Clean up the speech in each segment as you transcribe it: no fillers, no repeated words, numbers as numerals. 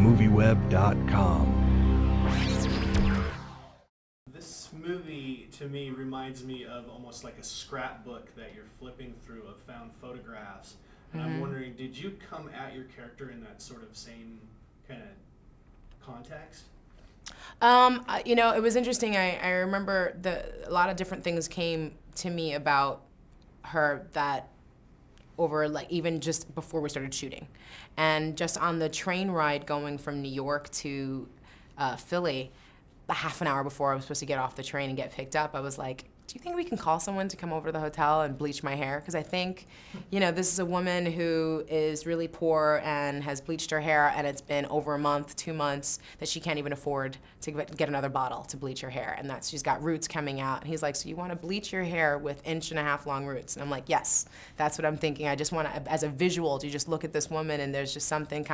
MovieWeb.com. This movie, to me, reminds me of almost like a scrapbook that you're flipping through of found photographs. And I'm wondering, did you come at your character in that sort of same kind of context? It was interesting. I remember a lot of different things came to me about her that over, like, even just before we started shooting. And just on the train ride going from New York to Philly, a half an hour before I was supposed to get off the train and get picked up, I was like, do you think we can call someone to come over to the hotel and bleach my hair? Because I think, this is a woman who is really poor and has bleached her hair, and it's been over a month, 2 months, that she can't even afford to get another bottle to bleach her hair, and she's got roots coming out. And he's like, so you want to bleach your hair with 1.5-inch long roots? And I'm like, yes, that's what I'm thinking. I just want to, as a visual, to just look at this woman, and there's just something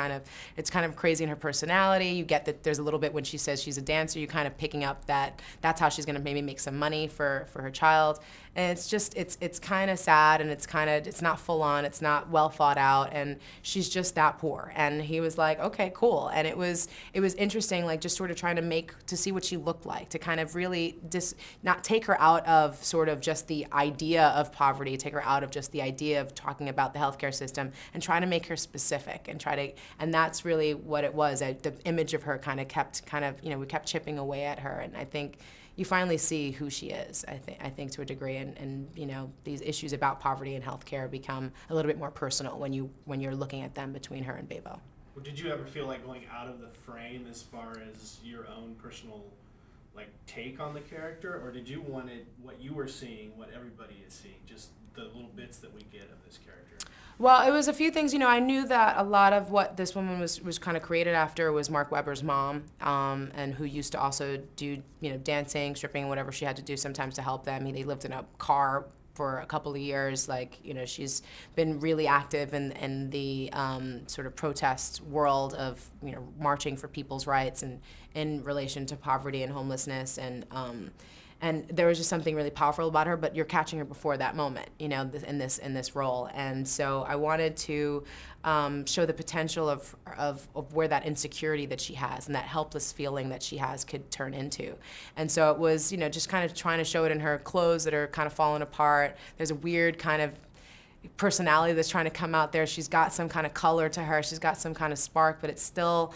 it's kind of crazy in her personality. You get that there's a little bit when she says she's a dancer, you're kind of picking up that that's how she's going to maybe make some money for her child. And it's just, it's kind of sad, and it's not full on, it's not well thought out, and she's just that poor. And he was like, okay, cool. And it was interesting, like, just sort of trying to see what she looked like, to kind of really not take her out of sort of just the idea of poverty, take her out of just the idea of talking about the healthcare system, and try to make her specific, and that's really what it was. The image of her we kept chipping away at her, and I think you finally see who she is, I think to a degree, and these issues about poverty and healthcare become a little bit more personal when you're looking at them between her and Bebo. Well, did you ever feel like going out of the frame as far as your own personal take on the character, or did you want what you were seeing, what everybody is seeing, just the little bits that we get of this character? Well, it was a few things. I knew that a lot of what this woman was kind of created after was Mark Webber's mom, and who used to also do, dancing, stripping, whatever she had to do sometimes to help them. They lived in a car for a couple of years. She's been really active in the sort of protest world of, marching for people's rights and in relation to poverty and homelessness, and there was just something really powerful about her, but you're catching her before that moment, in this role. And so I wanted to show the potential of where that insecurity that she has and that helpless feeling that she has could turn into. And so it was, just kind of trying to show it in her clothes that are kind of falling apart. There's a weird kind of personality that's trying to come out there. She's got some kind of color to her. She's got some kind of spark, but it's still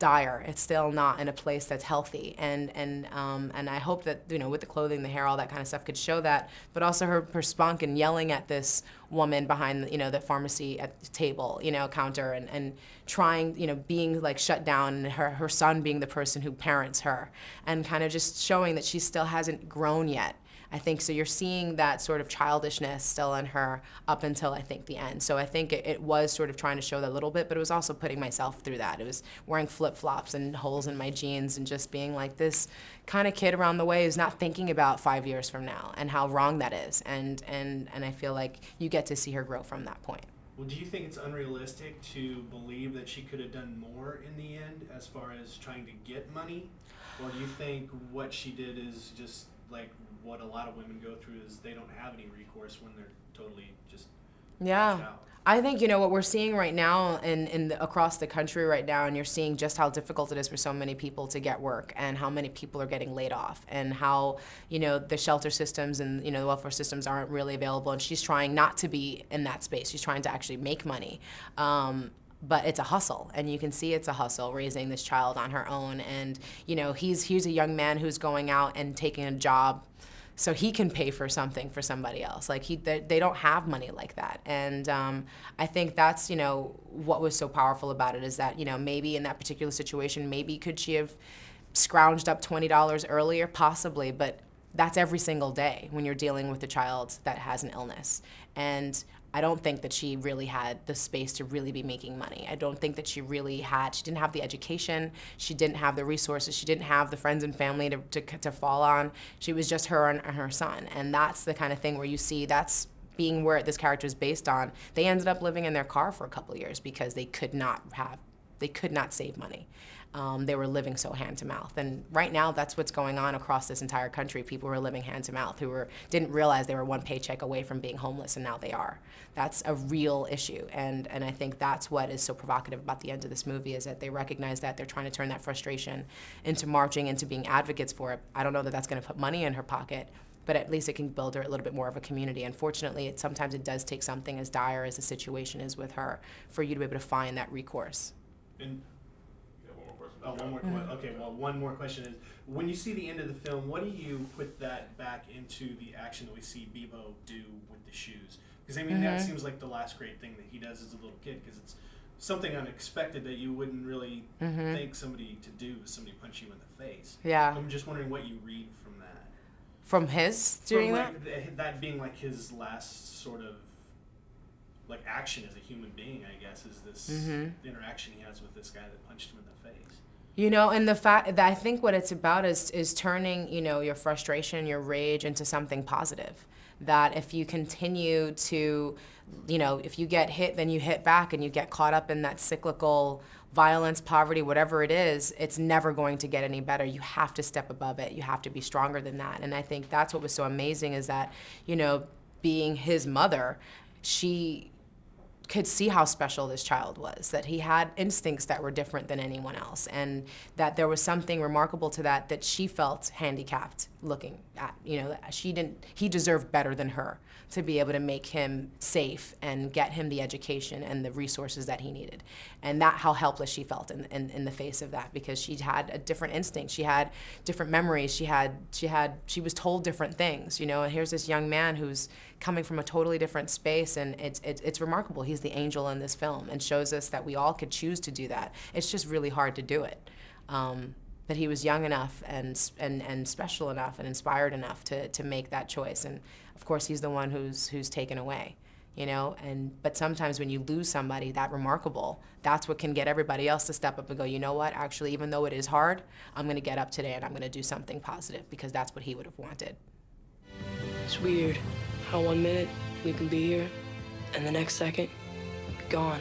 dire. It's still not in a place that's healthy. And I hope that, with the clothing, the hair, all that kind of stuff could show that, but also her spunk and yelling at this woman behind, the pharmacy at the table, counter, and trying, being shut down, and her son being the person who parents her, and kind of just showing that she still hasn't grown yet. I think so. You're seeing that sort of childishness still in her up until, I think, the end. So I think it was sort of trying to show that a little bit, but it was also putting myself through that. It was wearing flip-flops and holes in my jeans and just being like this kind of kid around the way who's not thinking about 5 years from now and how wrong that is. And I feel like you get to see her grow from that point. Well, do you think it's unrealistic to believe that she could have done more in the end as far as trying to get money? Or do you think what she did is just what a lot of women go through, is they don't have any recourse when they're totally just out? I think, what we're seeing right now across the country right now, and you're seeing just how difficult it is for so many people to get work, and how many people are getting laid off, and how, the shelter systems and, the welfare systems aren't really available, and she's trying not to be in that space. She's trying to actually make money. But it's a hustle, and you can see it's a hustle raising this child on her own. And he's a young man who's going out and taking a job so he can pay for something for somebody else. They don't have money like that. And I think that's what was so powerful about it, is that maybe in that particular situation, maybe could she have scrounged up $20 earlier, possibly, but that's every single day when you're dealing with a child that has an illness. And I don't think that she really had the space to really be making money. I don't think that she didn't have the education, she didn't have the resources, she didn't have the friends and family to fall on. She was just her and her son. And that's the kind of thing where you see that's being where this character is based on. They ended up living in their car for a couple of years because they could not have They could not save money. They were living so hand to mouth. And right now, that's what's going on across this entire country. People who are living hand to mouth who didn't realize they were one paycheck away from being homeless, and now they are. That's a real issue. And I think that's what is so provocative about the end of this movie, is that they recognize that they're trying to turn that frustration into marching, into being advocates for it. I don't know that that's going to put money in her pocket, but at least it can build her a little bit more of a community. Unfortunately, sometimes it does take something as dire as the situation is with her for you to be able to find that recourse. And one more question. Okay, well, one more question is, when you see the end of the film, what do you put that back into the action that we see Bebo do with the shoes? Because, I mean, that seems like the last great thing that he does as a little kid, because it's something unexpected that you wouldn't really think somebody to do, somebody punch you in the face. Yeah. I'm just wondering what you read from that. From his doing that? that? That being like his last sort of like action as a human being, I guess, is this interaction he has with this guy that punched him in the face. You know, and the fact that I think what it's about is turning, you know, your frustration, your rage into something positive. That if you continue to, you know, if you get hit, then you hit back, and you get caught up in that cyclical violence, poverty, whatever it is, it's never going to get any better. You have to step above it. You have to be stronger than that. And I think that's what was so amazing, is that, you know, being his mother, she could see how special this child was, that he had instincts that were different than anyone else, and that there was something remarkable to that she felt handicapped looking at. You know, he deserved better than her to be able to make him safe and get him the education and the resources that he needed. And that how helpless she felt in the face of that, because she had a different instinct. She had different memories. She was told different things, you know, and here's this young man who's coming from a totally different space, and it's remarkable. He's the angel in this film, and shows us that we all could choose to do that. It's just really hard to do it. But he was young enough and special enough and inspired enough to make that choice. And of course, he's the one who's taken away, you know. But sometimes when you lose somebody that remarkable, that's what can get everybody else to step up and go, you know what? Actually, even though it is hard, I'm going to get up today and I'm going to do something positive, because that's what he would have wanted. It's weird how 1 minute we can be here, and the next second, gone.